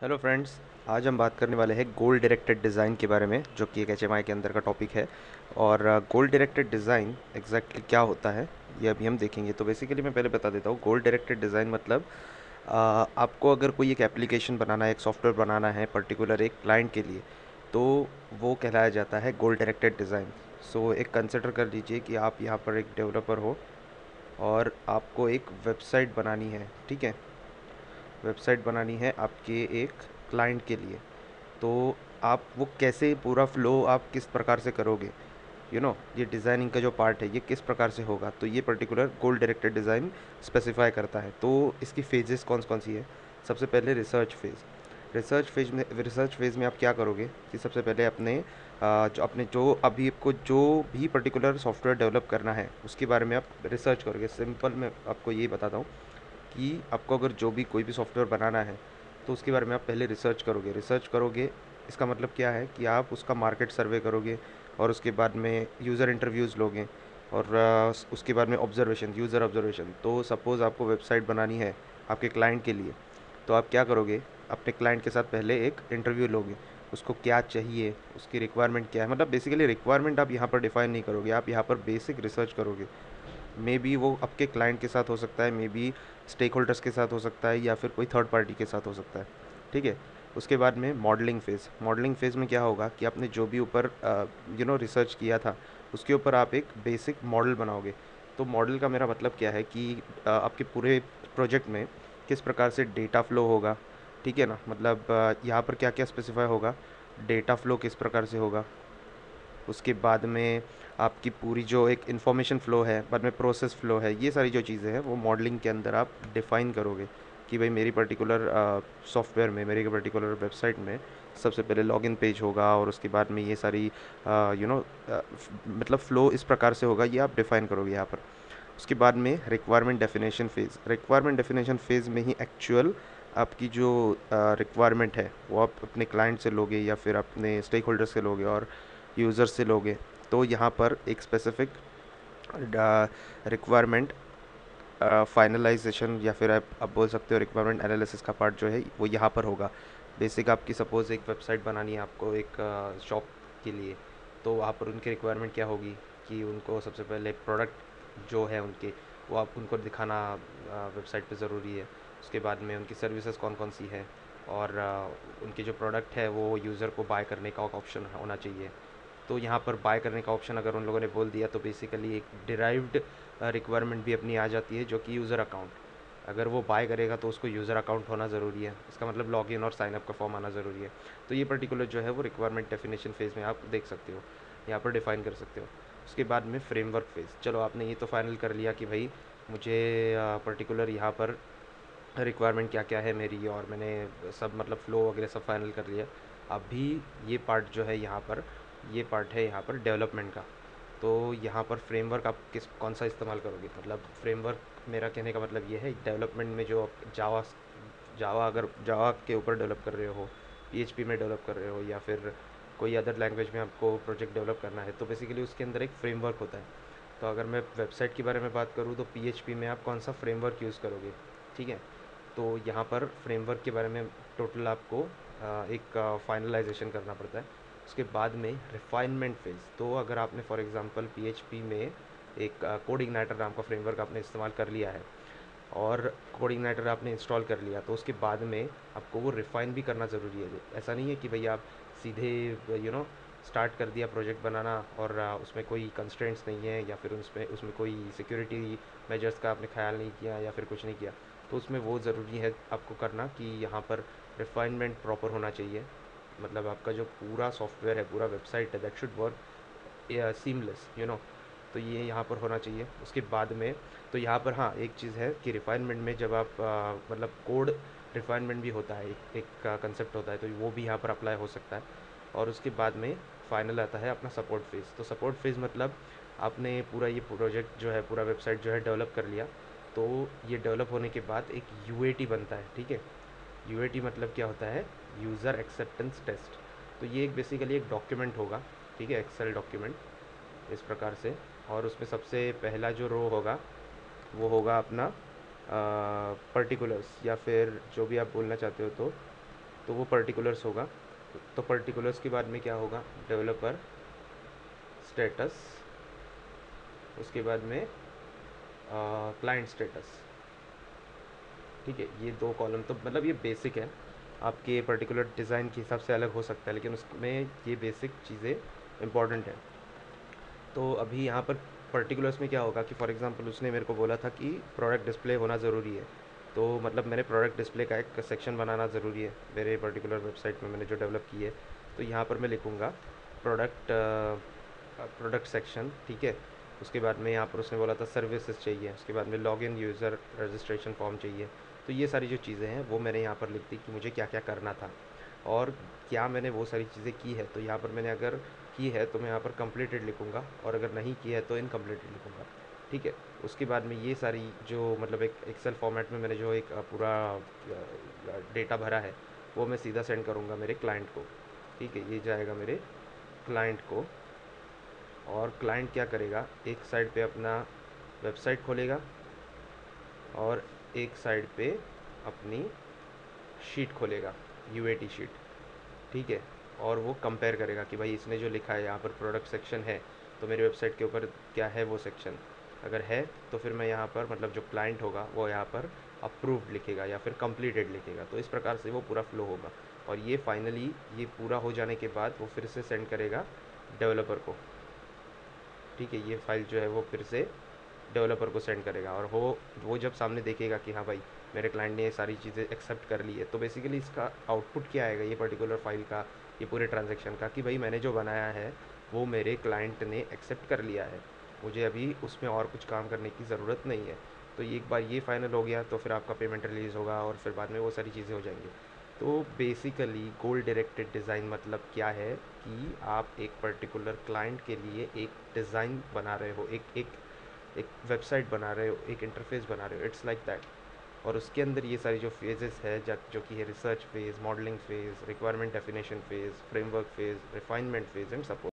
Hello friends. आज हम बात करने वाले हैं गोल डायरेक्टेड डिज़ाइन के बारे में, जो कि एक एचएमआई के अंदर का टॉपिक है। और गोल डायरेक्टेड डिज़ाइन एग्जैक्टली क्या होता है ये अभी हम देखेंगे। तो बेसिकली मैं पहले बता देता हूँ, गोल डायरेक्टेड डिज़ाइन मतलब आपको अगर कोई एक एप्लीकेशन बनाना है, एक सॉफ्टवेयर बनाना है पर्टिकुलर एक क्लाइंट के लिए, तो वो कहलाया जाता है गोल डायरेक्टेड डिज़ाइन। सो एक कंसिडर कर लीजिए कि आप यहाँ पर एक डेवलपर हो और आपको एक वेबसाइट बनानी है, ठीक है। वेबसाइट बनानी है आपके एक क्लाइंट के लिए। तो आप वो कैसे पूरा फ्लो आप किस प्रकार से करोगे, ये डिज़ाइनिंग का जो पार्ट है ये किस प्रकार से होगा, तो ये particular goal directed design specify करता है। तो इसकी फेजेस कौन कौन सी है? सबसे पहले रिसर्च फेज़ में आप क्या करोगे कि सबसे पहले जो अभी आपको जो भी पर्टिकुलर सॉफ्टवेयर डेवलप करना है उसके बारे में आप रिसर्च करोगे। सिंपल मैं आपको ये बताता हूँ कि आपको अगर जो भी कोई भी सॉफ्टवेयर बनाना है तो उसके बारे में आप पहले रिसर्च करोगे। इसका मतलब क्या है कि आप उसका मार्केट सर्वे करोगे और उसके बाद में यूज़र इंटरव्यूज़ लोगे और उसके बाद में यूज़र ऑब्जर्वेशन। तो सपोज़ आपको वेबसाइट बनानी है आपके क्लाइंट के लिए, तो आप क्या करोगे? अपने क्लाइंट के साथ पहले एक इंटरव्यू लोगे, उसको क्या चाहिए, उसकी रिक्वायरमेंट क्या है। मतलब बेसिकली रिक्वायरमेंट आप यहाँ पर डिफ़ाइन नहीं करोगे, आप यहाँ पर बेसिक रिसर्च करोगे। मे बी वो आपके क्लाइंट के साथ हो सकता है, मे बी स्टेक होल्डर्स के साथ हो सकता है, या फिर कोई थर्ड पार्टी के साथ हो सकता है, ठीक है। उसके बाद में मॉडलिंग फेज़ में क्या होगा कि आपने जो भी ऊपर रिसर्च किया था उसके ऊपर आप एक बेसिक मॉडल बनाओगे। तो मॉडल का मेरा मतलब क्या है कि आपके पूरे प्रोजेक्ट में किस प्रकार से डेटा फ्लो होगा, ठीक है ना। मतलब यहाँ पर क्या क्या स्पेसिफाई होगा, डेटा फ्लो किस प्रकार से होगा। उसके बाद में आपकी पूरी जो एक इंफॉर्मेशन फ़्लो है, बाद में प्रोसेस फ़्लो है, ये सारी जो चीज़ें हैं वो मॉडलिंग के अंदर आप डिफ़ाइन करोगे कि भाई मेरी पर्टिकुलर सॉफ्टवेयर में, मेरी पर्टिकुलर वेबसाइट में सबसे पहले लॉगिन पेज होगा और उसके बाद में ये सारी मतलब फ़्लो इस प्रकार से होगा, ये आप डिफ़ाइन करोगे यहाँ पर। उसके बाद में रिक्वायरमेंट डेफिनेशन फ़ेज़ में ही एक्चुअल आपकी जो रिक्वायरमेंट है वो आप अपने क्लाइंट से लोगे या फिर अपने स्टेक होल्डर से लोगे और यूज़र से लोगे। तो यहाँ पर एक स्पेसिफिक रिक्वायरमेंट फाइनलाइजेशन, या फिर आप बोल सकते हो रिक्वायरमेंट एनालिसिस का पार्ट जो है वो यहाँ पर होगा। बेसिक आपकी सपोज़ एक वेबसाइट बनानी है आपको एक शॉप के लिए, तो वहाँ पर उनकी रिक्वायरमेंट क्या होगी कि उनको सबसे पहले प्रोडक्ट जो है उनके, वो आप उनको दिखाना वेबसाइट पे ज़रूरी है। उसके बाद में उनकी सर्विसेज कौन कौन सी है, और उनके जो प्रोडक्ट है वो यूज़र को बाय करने का ऑप्शन होना चाहिए। तो यहाँ पर बाय करने का ऑप्शन अगर उन लोगों ने बोल दिया तो बेसिकली एक डिराइव्ड रिक्वायरमेंट भी अपनी आ जाती है, जो कि यूज़र अकाउंट। अगर वो बाय करेगा तो उसको यूज़र अकाउंट होना ज़रूरी है, इसका मतलब लॉगिन और साइनअप का फॉर्म आना ज़रूरी है। तो ये पर्टिकुलर जो है वो रिक्वायरमेंट डेफिनेशन फेज़ में आप देख सकते हो, यहाँ पर डिफ़ाइन कर सकते हो। उसके बाद में फ्रेमवर्क फेज़, चलो आपने ये तो फाइनल कर लिया कि भाई मुझे पर्टिकुलर यहाँ पर रिक्वायरमेंट क्या क्या है मेरी, और मैंने सब मतलब फ़्लो वगैरह सब फाइनल कर लिया। अभी ये पार्ट जो है यहाँ पर, ये पार्ट है यहाँ पर डेवलपमेंट का। तो यहाँ पर फ्रेमवर्क आप कौन सा इस्तेमाल करोगे, मतलब फ्रेमवर्क मेरा कहने का मतलब ये है डेवलपमेंट में जो जावा जावा अगर जावा के ऊपर डेवलप कर रहे हो, पीएचपी में डेवलप कर रहे हो, या फिर कोई अदर लैंग्वेज में आपको प्रोजेक्ट डेवलप करना है, तो बेसिकली उसके अंदर एक फ्रेमवर्क होता है। तो अगर मैं वेबसाइट के बारे में बात करूँ तो पीएचपी में आप कौन सा फ्रेमवर्क यूज़ करोगे, ठीक है। तो यहाँ पर फ्रेमवर्क के बारे में टोटल आपको एक फाइनलाइजेशन करना पड़ता है। उसके बाद में रिफाइनमेंट फेज़, तो अगर आपने फॉर एग्जांपल पीएचपी में एक कोड इग्नाइटर नाम का फ्रेमवर्क आपने इस्तेमाल कर लिया है और कोड इग्नाइटर आपने इंस्टॉल कर लिया, तो उसके बाद में आपको वो रिफ़ाइन भी करना ज़रूरी है। ऐसा नहीं है कि भई आप सीधे स्टार्ट कर दिया प्रोजेक्ट बनाना और उसमें कोई कंस्ट्रेंट्स नहीं है, या फिर उसमें उसमें कोई सिक्योरिटी मेजर्स का आपने ख्याल नहीं किया या फिर कुछ नहीं किया। तो उसमें वो ज़रूरी है आपको करना कि यहाँ पर रिफाइनमेंट प्रॉपर होना चाहिए। मतलब आपका जो पूरा सॉफ्टवेयर है, पूरा वेबसाइट है, दैट शुड वर्क सीमलेस, तो ये यहाँ पर होना चाहिए। उसके बाद में तो यहाँ पर हाँ एक चीज़ है कि रिफाइनमेंट में जब आप मतलब कोड रिफाइनमेंट भी होता है, एक कंसेप्ट होता है, तो वो भी यहाँ पर अप्लाई हो सकता है। और उसके बाद में फाइनल आता है अपना सपोर्ट फेज़। तो सपोर्ट फेज़ मतलब आपने पूरा ये प्रोजेक्ट जो है, पूरा वेबसाइट जो है डेवलप कर लिया, तो ये डेवलप होने के बाद एक यूएटी बनता है, ठीक है। यूएटी मतलब क्या होता है, यूज़र एक्सेप्टेंस टेस्ट। तो ये एक बेसिकली एक डॉक्यूमेंट होगा, ठीक है, एक्सेल डॉक्यूमेंट इस प्रकार से। और उसमें सबसे पहला जो रो होगा वो होगा अपना पर्टिकुलर्स, या फिर जो भी आप बोलना चाहते हो, तो तो वो पर्टिकुलर्स होगा। तो पर्टिकुलर्स के बाद में क्या होगा, डेवलपर स्टेटस, उसके बाद में क्लाइंट स्टेटस। ठीक है, ये दो कॉलम तो मतलब ये बेसिक है, आपके पर्टिकुलर डिज़ाइन के हिसाब से अलग हो सकता है, लेकिन उसमें ये बेसिक चीज़ें इंपॉर्टेंट है। तो अभी यहाँ पर पर्टिकुलर्स में क्या होगा कि फॉर एग्जांपल उसने मेरे को बोला था कि प्रोडक्ट डिस्प्ले होना ज़रूरी है। तो मतलब मैंने प्रोडक्ट डिस्प्ले का एक सेक्शन बनाना ज़रूरी है मेरे पर्टिकुलर वेबसाइट में, मैंने जो डेवलप की है। तो यहाँ पर मैं लिखूँगा प्रोडक्ट प्रोडक्ट सेक्शन, ठीक है। उसके बाद में यहाँ पर उसने बोला था सर्विसेज चाहिए, उसके बाद में लॉगिन यूज़र रजिस्ट्रेशन फॉर्म चाहिए। तो ये सारी जो चीज़ें हैं वो मैंने यहाँ पर लिख दी कि मुझे क्या क्या करना था और क्या मैंने वो सारी चीज़ें की है। तो यहाँ पर मैंने अगर की है तो मैं यहाँ पर कंप्लीटेड लिखूँगा, और अगर नहीं की है तो इनकम्प्लीटेड लिखूँगा। ठीक है, उसके बाद में ये सारी जो मतलब एक एक्सेल फॉर्मेट में मैंने जो एक पूरा डेटा भरा है वो मैं सीधा सेंड करूँगा मेरे क्लाइंट को। ठीक है, ये जाएगा मेरे क्लाइंट को, और क्लाइंट क्या करेगा, एक साइड पे अपना वेबसाइट खोलेगा और एक साइड पे अपनी शीट खोलेगा, यूएटी शीट। ठीक है, और वो कंपेयर करेगा कि भाई इसने जो लिखा है यहाँ पर प्रोडक्ट सेक्शन है, तो मेरी वेबसाइट के ऊपर क्या है वो सेक्शन, अगर है तो फिर मैं यहाँ पर मतलब जो क्लाइंट होगा वो यहाँ पर अप्रूव्ड लिखेगा या फिर कंप्लीटेड लिखेगा। तो इस प्रकार से वो पूरा फ्लो होगा, और ये फाइनली ये पूरा हो जाने के बाद वो फिर से सेंड करेगा डेवलपर को। ठीक है, ये फाइल जो है वो फिर से डेवलपर को सेंड करेगा, और वो जब सामने देखेगा कि हाँ भाई मेरे क्लाइंट ने ये सारी चीज़ें एक्सेप्ट कर ली है, तो बेसिकली इसका आउटपुट क्या आएगा ये पर्टिकुलर फाइल का, ये पूरे ट्रांजैक्शन का, कि भाई मैंने जो बनाया है वो मेरे क्लाइंट ने एक्सेप्ट कर लिया है, मुझे अभी उसमें और कुछ काम करने की ज़रूरत नहीं है। तो एक बार ये फाइनल हो गया तो फिर आपका पेमेंट रिलीज़ होगा, और फिर बाद में वो सारी चीज़ें हो जाएंगी। तो बेसिकली गोल डायरेक्टेड डिज़ाइन मतलब क्या है कि आप एक पर्टिकुलर क्लाइंट के लिए एक डिज़ाइन बना रहे हो, एक एक एक वेबसाइट बना रहे हो, एक इंटरफेस बना रहे हो, इट्स लाइक दैट। और उसके अंदर ये सारी जो फेजेस है जो कि है research phase, modelling phase, requirement definition phase, framework phase, refinement phase and support.